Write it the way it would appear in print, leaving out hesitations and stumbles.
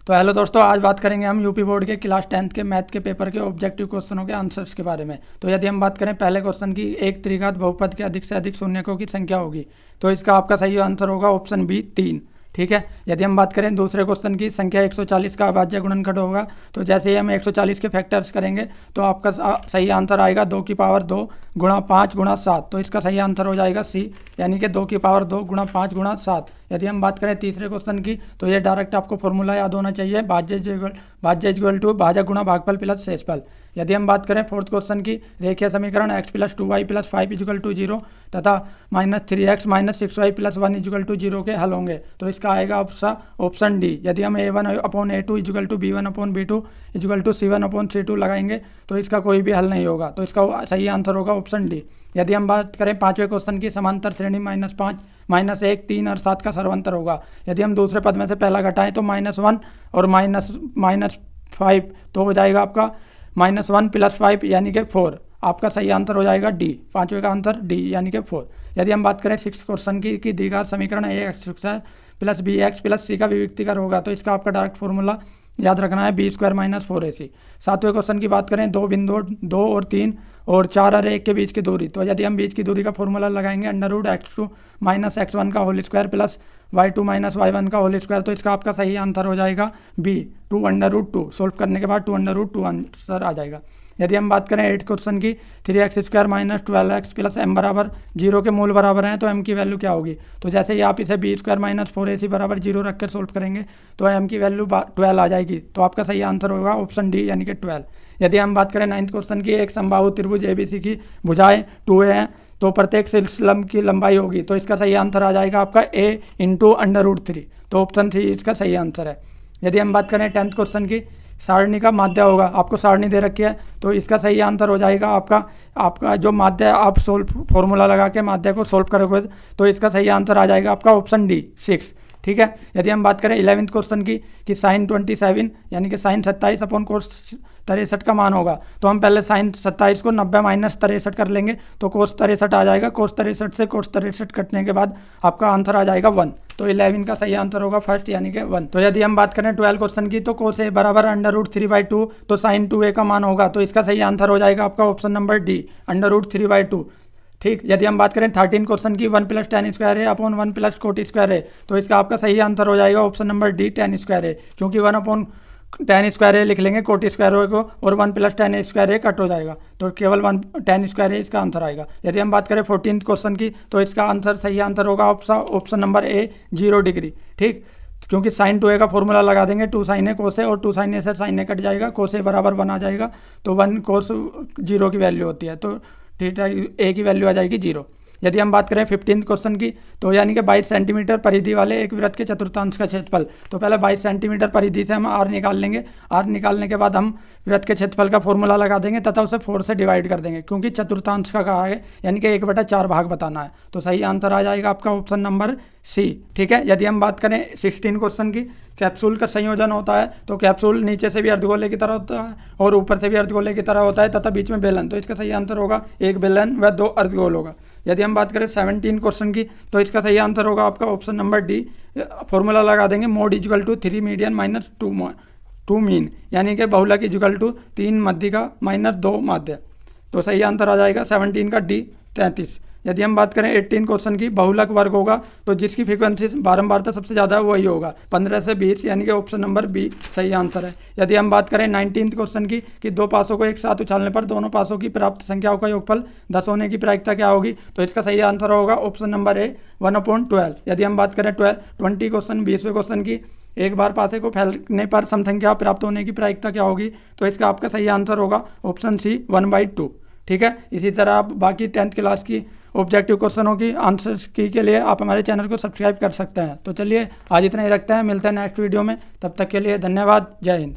तो हेलो दोस्तों, आज बात करेंगे हम यूपी बोर्ड के क्लास 10th के मैथ के पेपर के ऑब्जेक्टिव क्वेश्चनों के आंसर्स के बारे में। तो यदि हम बात करें पहले क्वेश्चन की, एक त्रिघात बहुपद के अधिक से अधिक शून्यकों की संख्या होगी, तो इसका आपका सही आंसर होगा ऑप्शन बी 3। ठीक है। यदि हम बात करें दूसरे क्वेश्चन की, संख्या 140 का अभाज्य गुणनखंड होगा, तो जैसे ही हम 140 के फैक्टर्स करेंगे तो आपका सही आंसर आएगा 2 की पावर 2 गुणा 5 गुणा 7। तो इसका सही आंसर हो जाएगा सी, यानी कि 2 की पावर 2 गुणा 5 गुणा 7। यदि हम बात करें तीसरे क्वेश्चन की, तो ये डायरेक्ट आपको फॉर्मूला याद होना चाहिए, भाज्य इक्वल टू भाजक गुणा भागफल प्लस शेषफल। यदि हम बात करें फोर्थ क्वेश्चन की, रेखीय समीकरण x + 2y + 5 = 0 तथा -3x - 6y + 1 = 0 के हल होंगे, तो इसका आएगा ऑप्शन डी। यदि हम a1/a2 = b1/b2 = c1/c2 लगाएंगे तो इसका कोई भी हल नहीं होगा, तो इसका सही आंसर होगा ऑप्शन डी। यदि हम बात करें पांचवें क्वेश्चन की, समांतर श्रेणी -5 -1 3 और 7 का सर्वांतर होगा। यदि हम दूसरे पद में से पहला घटाएं तो -1 और -5, तो हो जाएगा आपका -1 + 5 यानी कि 4। आपका सही आंसर हो जाएगा डी, पांचवें का आंसर डी यानी कि 4। यदि हम बात करें सिक्स क्वेश्चन की द्विघात समीकरण ax² + bx + c का विविक्तीकर होगा, तो इसका आपका डायरेक्ट फॉर्मूला याद रखना है b² - 4ac। सातवें क्वेश्चन की बात करें, दो बिंदु 2 और 3 और 4 और 1 के बीच की दूरी, तो यदि हम बीच की दूरी का फॉर्मूला लगाएंगे √x2 - x1 का whole square plus y2 - y1 का होल स्क्वायर, तो इसका आपका सही आंसर हो जाएगा बी 2√2। सोल्व करने के बाद 2√2 आंसर आ जाएगा। यदि हम बात करें 8 क्वेश्चन की, 3x² - 12x + m = 0 के मूल बराबर हैं, तो m की वैल्यू क्या होगी। तो जैसे ही आप इसे b² - 4ac = 0 रख कर सोल्व करेंगे तो m की वैल्यू 12 आ जाएगी, तो आपका सही आंसर होगा ऑप्शन डी यानी कि 12। यदि हम बात करें 9th क्वेश्चन की, एक समबाहु त्रिभुज ABC की भुजाएं 2a हैं, तो प्रत्येक शीर्षलंब की लंबाई होगी, तो इसका सही आंसर आ जाएगा आपका a × √3, तो ऑप्शन सी इसका सही आंसर है। यदि हम बात करें 10th क्वेश्चन की, सारणी का माध्य होगा, आपको सारणी दे रखी है, तो इसका सही आंसर हो जाएगा आपका जो माध्य आप फॉर्मूला लगा के माध्य को सोल्व करोगे तो इसका सही आंसर आ जाएगा आपका ऑप्शन डी 6। ठीक है। यदि हम बात करें 11th क्वेश्चन की, कि sin 27 यानी कि sin 27/cos 63 का मान होगा, तो हम पहले sin 27 को 90 - 63 कर लेंगे, तो cos 63 आ जाएगा। cos 63 से cos 63 कटने के बाद आपका आंसर आ जाएगा 1, तो 11 का सही आंसर होगा फर्स्ट यानी कि 1। तो यदि हम बात करें 12 क्वेश्चन की, तो cos a = √3/2, तो sin 2a का मान होगा, तो इसका सही आंसर हो जाएगा आपका ऑप्शन नंबर डी √3/2। ठीक। यदि हम बात करें 13 क्वेश्चन की, 1 + tan² / 1 + cot² है, तो इसका आपका सही आंसर हो जाएगा ऑप्शन नंबर डी tan² है, क्योंकि 1 tan² लिख लेंगे cot² को और 1 + tan² कट हो जाएगा, तो केवल 1 tan² इसका आंसर आएगा। यदि हम बात करें 14th क्वेश्चन की, तो इसका आंसर सही आंसर होगा ऑप्शन नंबर ए 0 डिग्री। ठीक, क्योंकि sin 2a का फॉर्मूला लगा देंगे, 2 sin a cos a और 2 sin a से sin a कट जाएगा, cos a = 1 आ जाएगा, तो 1 cos 0 की वैल्यू होती है, तो ठीक है, a की वैल्यू आ जाएगी 0। यदि हम बात करें 15th क्वेश्चन की, तो यानी कि 22 सेंटीमीटर परिधि वाले एक वृत्त के चतुर्थांश का क्षेत्रफल, तो पहले 22 सेंटीमीटर परिधि से हम r निकाल लेंगे। r निकालने के बाद हम वृत्त के क्षेत्रफल का फॉर्मूला लगा देंगे तथा उसे 4 से डिवाइड कर देंगे, क्योंकि चतुर्थांश का कहा है, यानी कि 1/4 भाग बताना है, तो सही आंसर आ जाएगा आपका ऑप्शन नंबर सी। ठीक है। यदि हम बात करें 16 क्वेश्चन की, कैप्सूल का संयोजन होता है, तो कैप्सूल नीचे से भी अर्धगोले की तरह होता है और ऊपर से भी अर्धगोले की तरह होता है तथा बीच में बेलन, तो इसका सही आंसर होगा एक बेलन व 2 अर्धगोल होगा। यदि हम बात करें 17 क्वेश्चन की, तो इसका सही आंसर होगा आपका ऑप्शन नंबर डी। फॉर्मूला लगा देंगे mod = 3 मीडियन - 2 मीन, यानी कि बहुलक = 3 मध्यिका - 2 माध्य, तो सही आंसर आ जाएगा 17 का डी 33। यदि हम बात करें 18 क्वेश्चन की, बहुलक वर्ग होगा, तो जिसकी फ्रीक्वेंसी बारंबारता सबसे ज़्यादा है वही होगा, 15 से 20, यानी कि ऑप्शन नंबर बी सही आंसर है। यदि हम बात करें 19th क्वेश्चन की, कि 2 पासों को एक साथ उछालने पर दोनों पासों की प्राप्त संख्याओं का योगफल 10 होने की प्रायिकता क्या होगी, तो इसका सही आंसर होगा ऑप्शन नंबर ए 1/12। यदि हम बात करें 20 क्वेश्चन 20वें क्वेश्चन की, एक बार पासे को फैलने पर समसंख्या प्राप्त होने की प्रायिकता क्या होगी, तो इसका आपका सही आंसर होगा ऑप्शन सी 1/2। ठीक है। इसी तरह आप बाकी 10th क्लास की ऑब्जेक्टिव क्वेश्चनों की आंसर्स की के लिए आप हमारे चैनल को सब्सक्राइब कर सकते हैं। तो चलिए आज इतना ही रखते हैं, मिलते हैं नेक्स्ट वीडियो में, तब तक के लिए धन्यवाद, जय हिंद।